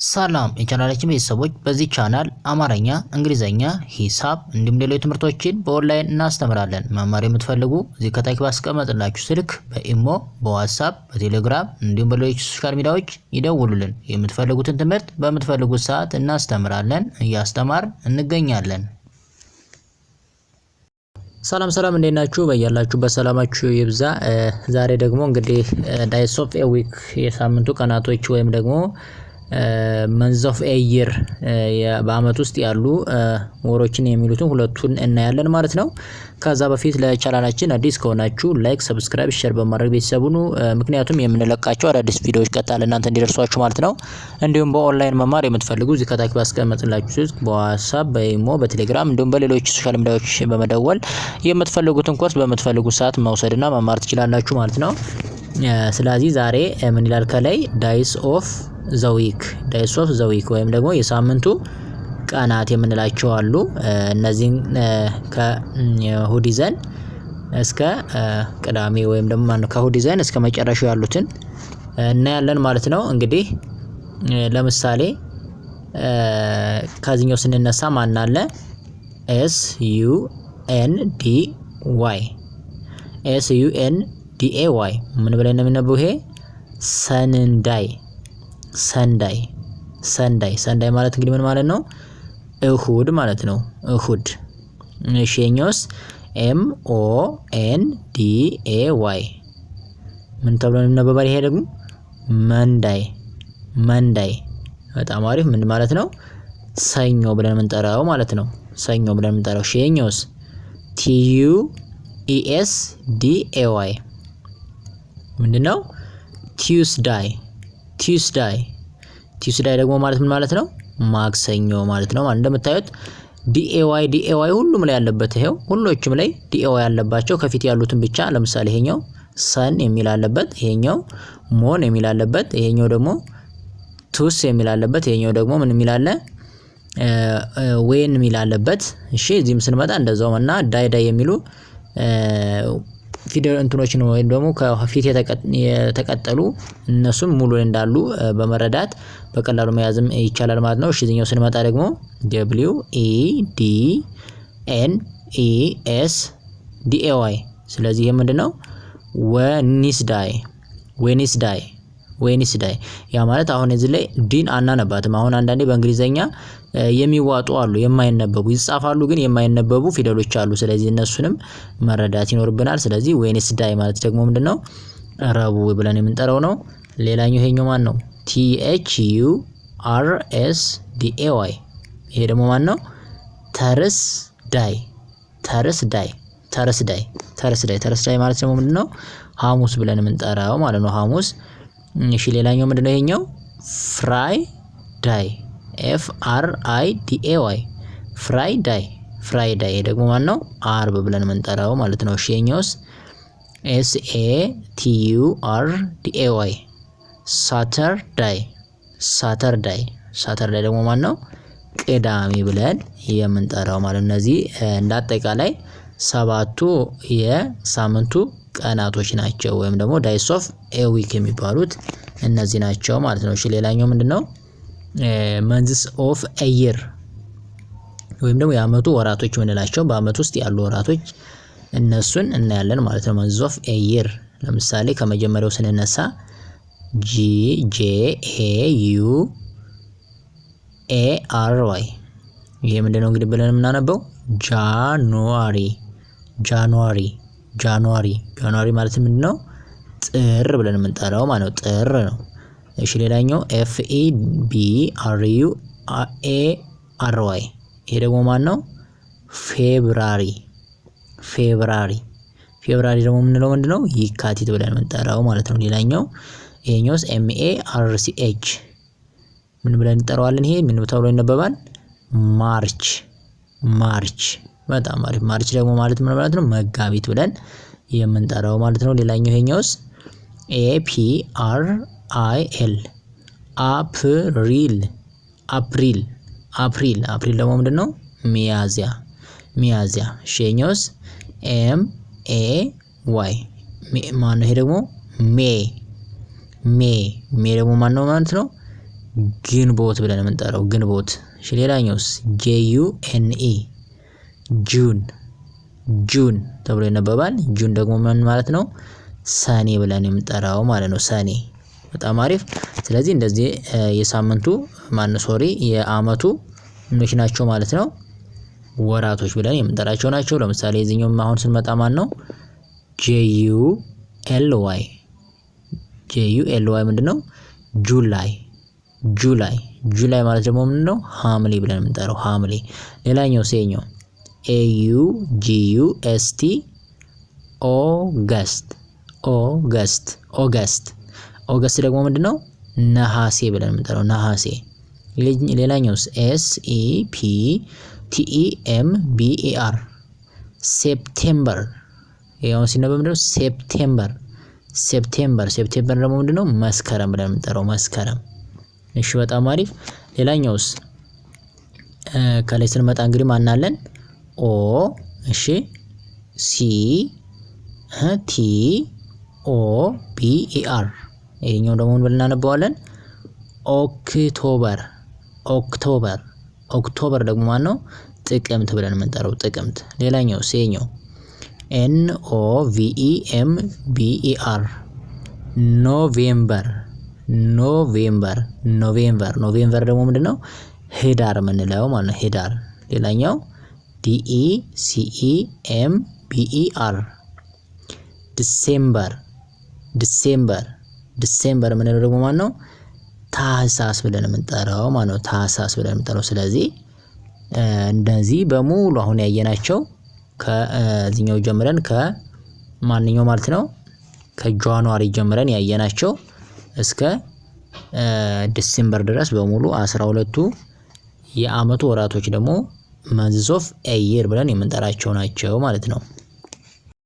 ሰላም የቻናላችን ቤተሰቦች በዚህ ቻናል አማርኛ፣ እንግሊዘኛ፣ ሂሳብ እንዲሁም ሌሎች ትምህርቶችን በኦንላይን እናስተምራለን። መማር የምትፈልጉ እዚህ ከታች ባስቀመጥላችሁ ስልክ በኢሞ፣ በዋትስአፕ፣ በቴሌግራም እንዲሁም በሌሎች ሶሻል ሚዲያዎች ይደውሉልን። የምትፈልጉትን ትምህርት በምትፈልጉት ሰዓት እናስተምራለን፣ እያስተማርን እንገኛለን። ሰላም እንዴት ናችሁ? በያላችሁበት ሰላማችሁ ይብዛ። ዛሬ ደግሞ እንግዲህ ዳይስ ኦፍ ኤ ዊክ የሳምንቱ ቀናቶች ወይም ደግሞ መንዝ ኦፍ ኤ ይር በአመት ውስጥ ያሉ ወሮችን የሚሉትን ሁለቱን እናያለን ማለት ነው። ከዛ በፊት ለቻናላችን አዲስ ከሆናችሁ ላይክ፣ ሰብስክራይብ፣ ሼር በማድረግ ቤተሰብ ሁኑ። ምክንያቱም የምንለቃቸው አዳዲስ ቪዲዮዎች ቀጥታ ለእናንተ እንዲደርሷችሁ ማለት ነው። እንዲሁም በኦንላይን መማር የምትፈልጉ እዚህ ከታች ባስቀመጥላችሁ ስልክ በዋትስአፕ፣ በኢሞ፣ በቴሌግራም እንዲሁም በሌሎች ሶሻል ሚዲያዎች በመደወል የምትፈልጉትን ኮርስ በምትፈልጉት ሰዓት መውሰድና መማር ትችላላችሁ ማለት ነው። ስለዚህ ዛሬ ምን ይላል ከላይ ዳይስ ኦፍ ዘ ዊክ ወይም ደግሞ የሳምንቱ ቀናት የምንላቸው አሉ። እነዚህን ከእሁድ ይዘን እስከ ቅዳሜ ወይም ደግሞ ከእሁድ ይዘን እስከ መጨረሻው ያሉትን እናያለን ማለት ነው። እንግዲህ ለምሳሌ ከዚህኛው ስንነሳ ማን አለ? SUNDAY ምን ብለን ነው የምንነበው? ይሄ ሰንዳይ ማለት እንግዲህ ምን ማለት ነው? እሁድ ማለት ነው። እሁድ። እሺ የኛውስ MONDAY ምን ተብሎ ይነበባል? ይሄ ደግሞ መንዳይ። በጣም አሪፍ። ምን ማለት ነው? ሰኞ ብለን የምንጠራው ማለት ነው። ሰኞ ብለን የምንጠራው። እሺ የኛውስ TUESDAY ምንድነው? ቲውስዳይ ደግሞ ማለት ምን ማለት ነው? ማክሰኞ ማለት ነው። እንደምታዩት ዲኤዋይ ሁሉም ላይ ያለበት ይሄው ሁሎችም ላይ ዲኤዋይ ያለባቸው ከፊት ያሉትን ብቻ ለምሳሌ ይሄኛው ሰን የሚል አለበት፣ ይሄኛው ሞን የሚል አለበት፣ ይሄኛው ደግሞ ቱስ የሚል አለበት፣ ይሄኛው ደግሞ ምን የሚል አለ? ዌን የሚል አለበት። እሺ እዚህም ስንመጣ እንደዛው እና ዳይ የሚሉ ፊደል እንትኖች ነው ወይም ደግሞ ከፊት የተቀጠሉ እነሱም ሙሉ እንዳሉ በመረዳት በቀላሉ መያዝም ይቻላል ማለት ነው። እሺ እዚህኛው ስንመጣ ደግሞ WEDNESDAY ስለዚህ ይሄ ምንድነው? ዌኒስዳይ ያ ማለት አሁን እዚህ ላይ ዲን አናነባትም። አሁን አንዳንዴ በእንግሊዘኛ የሚዋጡ አሉ፣ የማይነበቡ ይጻፋሉ፣ ግን የማይነበቡ ፊደሎች አሉ። ስለዚህ እነሱንም መረዳት ይኖርብናል። ስለዚህ ዌኒስዳይ ማለት ደግሞ ምንድነው? ረቡዕ ብለን የምንጠራው ነው። ሌላኛው ይሄኛው ማን ነው? THURSDAY ይሄ ደግሞ ማን ነው? ተርስዳይ ማለት ደግሞ ምንድነው? ሐሙስ ብለን የምንጠራው ማለት ነው። ሐሙስ። እሺ ሌላኛው ምንድነው? ይሄኛው ፍራይዳይ ፍራይዳይ ደግሞ ማን ነው? አርብ ብለን የምንጠራው ማለት ነው። እሺ የኛውስ SATURDAY ሳተርዳይ ደግሞ ማን ነው? ቅዳሜ ብለን የምንጠራው ማለት ነው። እነዚህ እንዳጠቃላይ ሰባቱ የሳምንቱ ቀናቶች ናቸው ወይም ደግሞ ዳይስ ኦፍ ኤ ዊክ የሚባሉት እነዚህ ናቸው ማለት ነው። እሺ ሌላኛው ምንድነው? መንዝስ ኦፍ ኤ ይር ወይም ደግሞ የአመቱ ወራቶች የምንላቸው በአመት ውስጥ ያሉ ወራቶች እነሱን እናያለን ማለት ነው። መንዝስ ኦፍ ኤ ይር ለምሳሌ ከመጀመሪያው ስንነሳ JANUARY ይሄ ምንድነው እንግዲህ ብለን የምናነበው? ጃንዋሪ ማለት ምንድነው? ጥር ብለን የምንጠራው ማለት ነው። ጥር ነው። እሺ ሌላኛው FEBRUARY ይሄ ደግሞ ማን ነው? ፌብራሪ ደግሞ የምንለው ምንድነው? ይካቲት ብለን የምንጠራው ማለት ነው። ሌላኛው ይሄኛውስ MARCH ምን ብለን እንጠራዋለን? ይሄ ምን ተብሎ ይነበባል? ማርች። በጣም አሪፍ። ማርች ደግሞ ማለት ምን ማለት ነው? መጋቢት ብለን የምንጠራው ማለት ነው። ሌላኛው ይሄኛውስ APRIL አፕሪል ደግሞ ምንድነው? ሚያዚያ። እሺ ይሄኛውስ MAY ማነው? ይሄ ደግሞ ሜይ ደግሞ ማን ነው ማለት ነው? ግንቦት ብለን የምንጠራው ግንቦት። እሺ ሌላኛውስ JUNE ጁን ተብሎ ይነበባል። ጁን ደግሞ ምን ማለት ነው? ሰኔ ብለን የምንጠራው ማለት ነው። ሰኔ። በጣም አሪፍ። ስለዚህ እንደዚህ የሳምንቱ የአመቱ ምኖች ናቸው ማለት ነው። ወራቶች ብለን የምንጠራቸው ናቸው። ለምሳሌ እዚህኛው አሁን ስንመጣ ማን ነው? JULY ምንድነው? ጁላይ ማለት ደግሞ ምንድነው? ሐምሌ ብለን የምንጠራው ሐምሌ። ሌላኛው ሴኛው AUGUST ኦገስት ደግሞ ምንድነው? ነሐሴ ብለን የምንጠራው ነሐሴ። ሌላኛውስ SEPTEMBER ሴፕቴምበር። ይሄው ሲነበብ ምንድነው? ሴፕቴምበር ደግሞ ምንድነው? መስከረም ብለን የምንጠራው መስከረም። እሺ በጣም አሪፍ። ሌላኛውስ ከላይ ስንመጣ እንግዲህ ማን አለን? እሺ CTOBER ይሄኛው ደግሞ ምን ብለን እናነባዋለን? ኦክቶበር ደግሞ ማን ነው? ጥቅምት ብለን የምንጠራው ጥቅምት። ሌላኛው ሴኛው NOVEMBER ኖቬምበር ደግሞ ምንድነው? ህዳር የምንለው ማለት ነው ህዳር። ሌላኛው DECEMBER ዲሴምበር የምንለው ደግሞ ማን ነው? ታህሳስ ብለን የምንጠራው ማለት ነው ታህሳስ ብለን የምንጠራው። ስለዚህ እንደዚህ በሙሉ አሁን ያየናቸው ከዚህኛው ጀምረን ከማንኛው ማለት ነው ከጃንዋሪ ጀምረን ያየናቸው እስከ ዲሴምበር ድረስ በሙሉ 12ቱ የአመቱ ወራቶች ደግሞ መንዝስ ኦፍ ኤ ይር ብለን የምንጠራቸው ናቸው ማለት ነው።